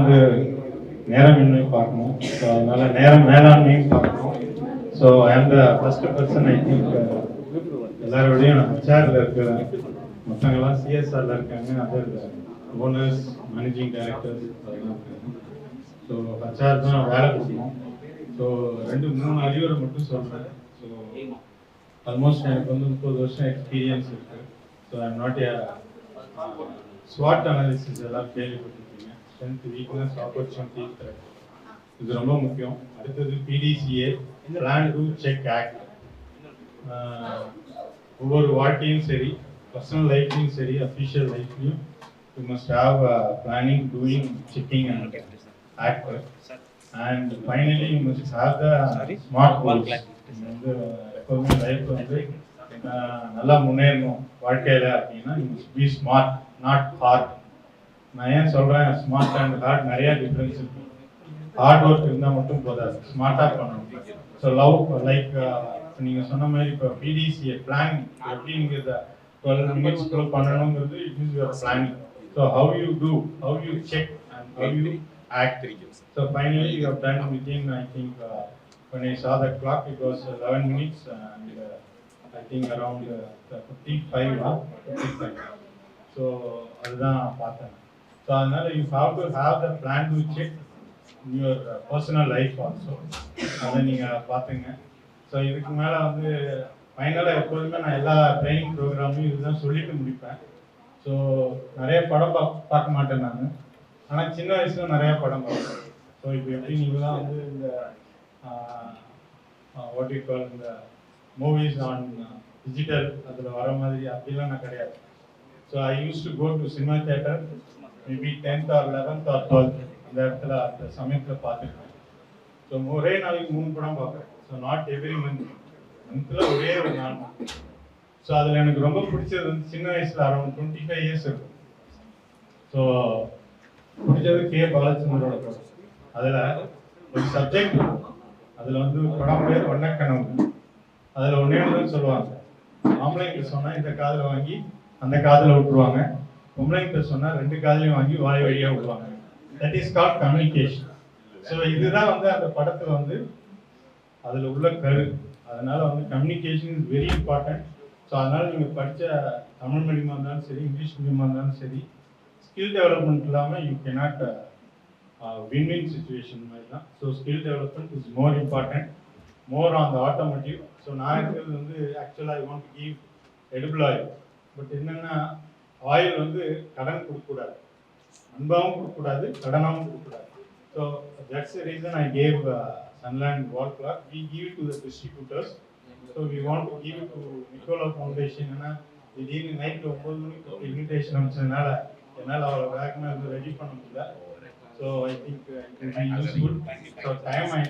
வந்து நேரமின்மை பார்க்கணும். ஸோ அதனால நேரம் மேலாண்மையும் பார்க்கணும். ஸோ ஐ ஆம் the first person. I think எல்லாரோடையும் ஹெச்ஆரில் இருக்கிறேன். மற்றவங்கெல்லாம் சிஎஸ்ஆரில் இருக்காங்க, அதர் ஓனர்ஸ், மேனேஜிங் டைரக்டர்ஸ் அதெல்லாம் இருக்காங்க. ஸோ ஹெச்ஆர் தான் வேலை கொடுக்கணும். ஸோ 2-3 அறிவுரை மட்டும் சொல்கிறேன். ஸோ ஆல்மோஸ்ட் எனக்கு வந்து 30 வருஷம் எக்ஸ்பீரியன்ஸ் இருக்குது. So I am not a ஸ்வாட் அனாலிசிஸ் எல்லாம் கேள்விப்பட்டிருக்கீங்க. Strength, weakness, opportunity, threat. இது ரொம்ப முக்கியம். அடுத்தது PDCA, plan to check act. ஒவ்வொரு வாழ்க்கையும் சரி, பர்சனல் லைஃப்லையும் சரி, அஃபிஷியல் லைஃப்லையும் you must have planning, doing, checking and act. And finally you must have the smart goals. வந்து எப்போவுமே லைஃப் வந்து நல்லா முன்னேறணும் வாழ்க்கையில் அப்படின்னா you must be smart, not hard. நான் ஏன் சொல்கிறேன் ஸ்மார்ட் அண்ட் ஹார்ட் நிறையா டிஃப்ரென்ஸ் இருக்கு. ஹார்ட் ஒர்க் இருந்தால் மட்டும் போதாது, ஸ்மார்ட்டாக பண்ணணும். ஸோ லவ் லைக் நீங்கள் சொன்ன மாதிரி இப்போ பிடிசிஏ பிளான் எப்படி நீங்கள் 12 மினிட்ஸ்க்குள்ள பண்ணணுங்கிறது it is your planning. So how you do, how you check and how you act. So finally you have done within I think when I saw the clock it was 11 minutes and I think around 55 or 55. So அதுதான் பார்த்தேன். So அதனால you have to have the plan to check your personal life also. அதை நீங்கள் பார்த்துங்க. So இதுக்கு மேலே வந்து ஃபைனலாக எப்போதுமே நான் எல்லா ட்ரைனிங் ப்ரோக்ராமையும் இதுதான் சொல்லிட்டு முடிப்பேன். ஸோ நிறைய படம் பார்க்க மாட்டேன் நான், ஆனால் சின்ன வயசில் நிறையா படம் பார்ப்பேன். ஸோ இப்போ எப்படி நீங்களாம் வந்து இந்த வாட் யூ கால் இந்த மூவிஸ் ஆன் டிஜிட்டல் அதில் வர மாதிரி அப்படிலாம் நான் கிடையாது. So I use to go to cinema theatre maybe 10th or 11th or 12th அந்த இடத்துல அந்த சமயத்தில் பார்த்துருக்கேன். ஸோ ஒரே நாளைக்கு 3 படம் பார்க்குறேன். ஸோ நாட் எவ்ரி மந்த்தில் ஒரே ஒரு நாள். ஸோ அதில் எனக்கு ரொம்ப பிடிச்சது வந்து சின்ன வயசில் அரௌண்ட் 25 years இருக்கும். ஸோ பிடிச்சது கே பாலச்சந்திரோட படம். அதில் ஒரு சப்ஜெக்ட் இருக்கும். அதில் வந்து படம் பேர் வண்ணக்கனவு. அதில் ஒன்றே சொல்லுவாங்க, ஆம்பளைங்கிட்ட சொன்னால் இந்த காதில் வாங்கி அந்த காதில் விட்டுருவாங்க, பொம்பளைங்கிட்ட சொன்னால் 2 காதிலையும் வாங்கி வாய் வழியாக விடுவாங்க. That is called communication. So இதுதான் வந்து அந்த படத்தில் வந்து அதில் உள்ள கரு. அதனால் வந்து communication is very important. So அதனால் நீங்கள் படித்த தமிழ் மீடியமாக இருந்தாலும் சரி, இங்கிலீஷ் மீடியமாக இருந்தாலும் சரி, ஸ்கில் டெவலப்மெண்ட் இல்லாமல் யூ கேனாட் win-win situation மாதிரி தான். So skill development is more important, more on the automotive. So நான் இருக்கிறது வந்து ஆக்சுவலாக I want to give edible oil. But என்னென்னா ஆயில் வந்து கடன் கொடுக்கக்கூடாது, அன்பாகவும் கொடுக்கக்கூடாது, கடனாகவும் கொடுக்கக்கூடாது. So that's the reason I gave Sunland wall clock. We give it to the distributors. So we want to give it to Nicola foundation. ஏன்னா திடீர்னு நைட்டில் 9 மணிக்கு இன்விடேஷன் அனுப்பிச்சதுனால என்னால் அவ்வளோ வேகமாக இருந்து ரெடி பண்ண முடியல. So I think it will be useful. So time I